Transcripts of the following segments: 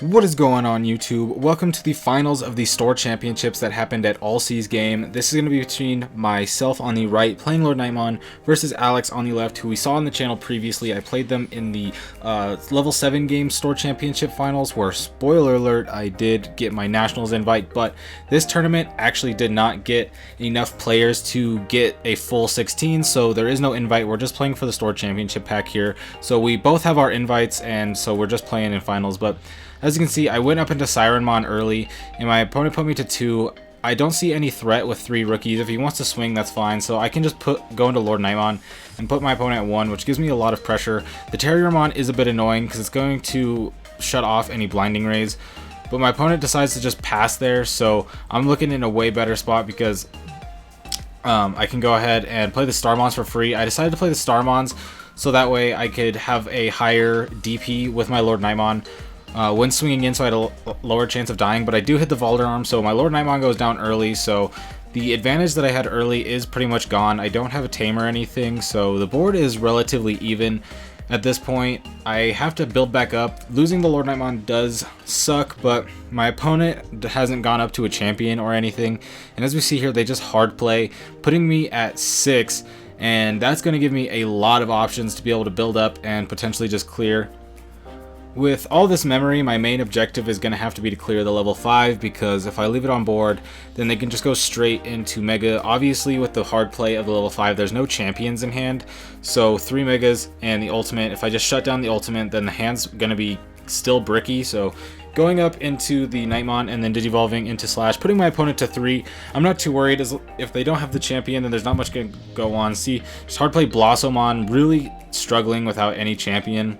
What is going on, YouTube? Welcome to the finals of the store championships that happened at All Seas game. This is going to be between myself on the right playing LordKnightmon versus Alex on the left, who we saw on the channel previously. I played them in the level 7 game store championship finals, where, spoiler alert, I did get my nationals invite, but this tournament actually did not get enough players to get a full 16, so there is no invite. We're just playing for the store championship pack here. So we both have our invites, and so we're just playing in finals. But as you can see, I went up into Sirenmon early, and my opponent put me to 2. I don't see any threat with 3 rookies. If he wants to swing, that's fine. So I can just go into LordKnightmon and put my opponent at 1, which gives me a lot of pressure. The Terriermon is a bit annoying because it's going to shut off any blinding rays. But my opponent decides to just pass there, so I'm looking in a way better spot because I can go ahead and play the Starmons for free. I decided to play the Starmons so that way I could have a higher DP with my LordKnightmon when swinging in, so I had a lower chance of dying. But I do hit the Valderarm, so my LordKnightmon goes down early, so the advantage that I had early is pretty much gone. I don't have a tame or anything, so the board is relatively even at this point. I have to build back up. Losing the LordKnightmon does suck, but my opponent hasn't gone up to a champion or anything, and as we see here, they just hard play, putting me at 6, and that's going to give me a lot of options to be able to build up and potentially just clear. With all this memory, my main objective is going to have to be to clear the level 5, because if I leave it on board, then they can just go straight into Mega. Obviously, with the hard play of the level 5, there's no champions in hand, so 3 Megas and the ultimate. If I just shut down the ultimate, then the hand's going to be still bricky, so going up into the Knightmon and then digivolving into Slash, putting my opponent to 3. I'm not too worried, as if they don't have the champion, then there's not much going to go on. See, just hard play Blossomon, really struggling without any champion.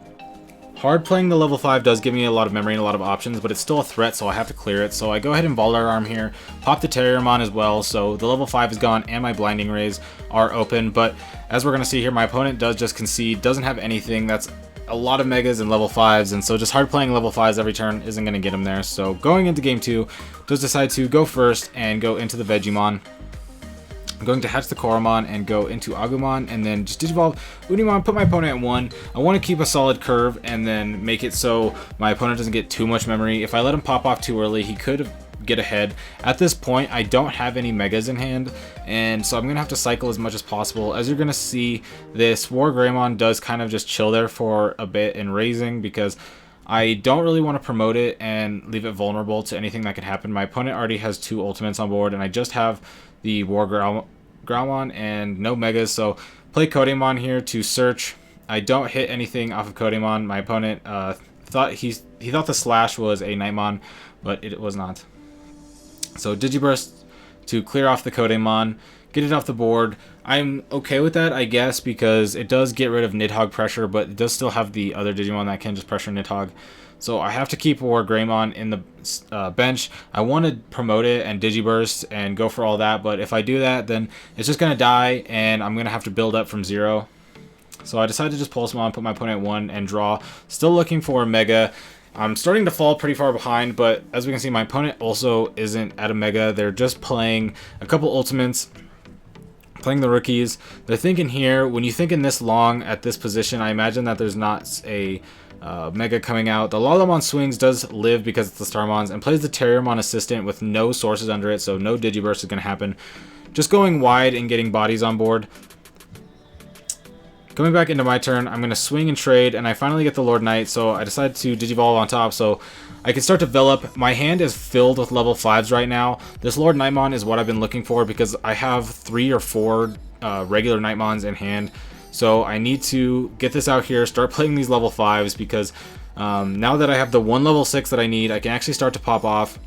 Hard playing the level 5 does give me a lot of memory and a lot of options, but it's still a threat, so I have to clear it. So I go ahead and Valderarm here, pop the Terriermon as well, so the level 5 is gone and my blinding rays are open. But as we're going to see here, my opponent does just concede, doesn't have anything. That's a lot of Megas and level 5s, and so just hard playing level 5s every turn isn't going to get him there. So going into game 2, does decide to go first and go into the Vegemon. I'm going to hatch the Koromon and go into Agumon, and then just digivolve Unimon, put my opponent at 1. I want to keep a solid curve and then make it so my opponent doesn't get too much memory. If I let him pop off too early, he could get ahead. At this point, I don't have any Megas in hand, and so I'm going to have to cycle as much as possible. As you're going to see, this Wargreymon does kind of just chill there for a bit in raising, because I don't really want to promote it and leave it vulnerable to anything that could happen. My opponent already has 2 ultimates on board, and I just have the Wargreymon and no Megas, so play Kodamon here to search. I don't hit anything off of Kodamon. My opponent thought he thought the Slash was a Knightmon, but it was not. So Digiburst to clear off the Kodamon, get it off the board. I'm okay with that, I guess, because it does get rid of Nidhogg pressure, but it does still have the other Digimon that can just pressure Nidhogg. So I have to keep Wargreymon in the bench. I want to promote it and Digiburst and go for all that, but if I do that, then it's just going to die, and I'm going to have to build up from 0. So I decided to just Pulsemon, put my opponent at 1, and draw. Still looking for a Mega. I'm starting to fall pretty far behind, but as we can see, my opponent also isn't at a Mega. They're just playing a couple Ultimates, playing the rookies. They're thinking here, when you think in this long at this position, I imagine that there's not a Mega coming out. The Lalamon swings does live because it's the Starmons, and plays the Terriermon assistant with no sources under it, so no Digiburst is going to happen. Just going wide and getting bodies on board. Coming back into my turn, I'm going to swing and trade, and I finally get the Lord Knight, so I decide to Digivolve on top so I can start to develop. My hand is filled with level 5s right now. This LordKnightmon is what I've been looking for, because I have 3 or 4 regular Knightmons in hand. So I need to get this out here, start playing these level 5s, because now that I have the 1 level 6 that I need, I can actually start to pop off.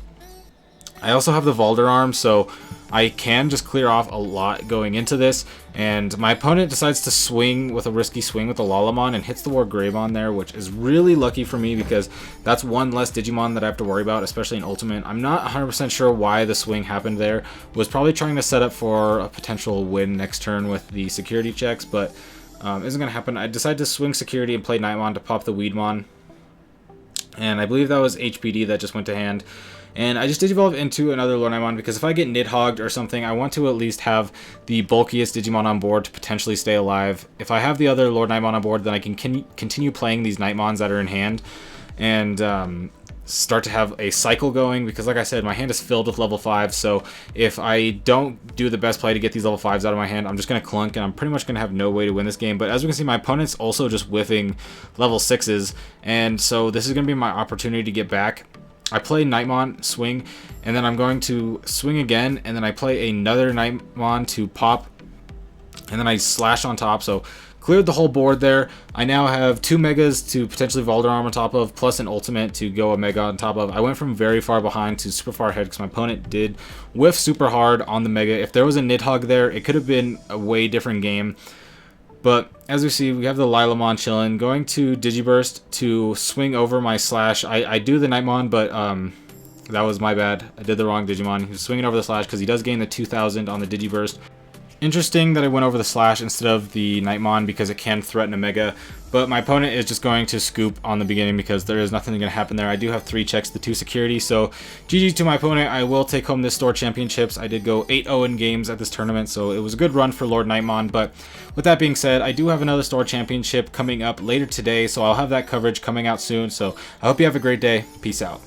I also have the Valderarm, so I can just clear off a lot going into this. And my opponent decides to swing with a risky swing with the Lalamon and hits the Wargreymon there, which is really lucky for me, because that's 1 less Digimon that I have to worry about, especially in Ultimate. I'm not 100% sure why the swing happened there. Was probably trying to set up for a potential win next turn with the security checks, but isn't going to happen. I decided to swing security and play Knightmon to pop the Weedmon. And I believe that was HPD that just went to hand. And I just Digivolve into another LordKnightmon, because if I get Nidhogged or something, I want to at least have the bulkiest Digimon on board to potentially stay alive. If I have the other LordKnightmon on board, then I can continue playing these Knightmons that are in hand. And start to have a cycle going, because like I said, my hand is filled with level 5, so if I don't do the best play to get these level 5s out of my hand, I'm just going to clunk, and I'm pretty much going to have no way to win this game. But as we can see, my opponent's also just whiffing level 6s, and so this is going to be my opportunity to get back. I play Knightmon, swing, and then I'm going to swing again, and then I play another Knightmon to pop, and then I slash on top, so cleared the whole board there. I now have 2 megas to potentially Valderarm on top of, plus an ultimate to go a mega on top of. I went from very far behind to super far ahead because my opponent did whiff super hard on the mega. If there was a Nidhogg there, it could have been a way different game. But as we see, we have the Lilamon chilling. Going to Digiburst to swing over my slash. I do the Knightmon, but that was my bad. I did the wrong Digimon. He was swinging over the slash because he does gain the 2000 on the Digiburst. Interesting that I went over the slash instead of the Knightmon because it can threaten a mega, but my opponent is just going to scoop on the beginning because there is nothing going to happen there. I do have 3 checks to 2 security, so GG to my opponent. I will take home this store championships. I did go 8-0 in games at this tournament, so it was a good run for LordKnightmon. But with that being said, I do have another store championship coming up later today, so I'll have that coverage coming out soon. So I hope you have a great day. Peace out.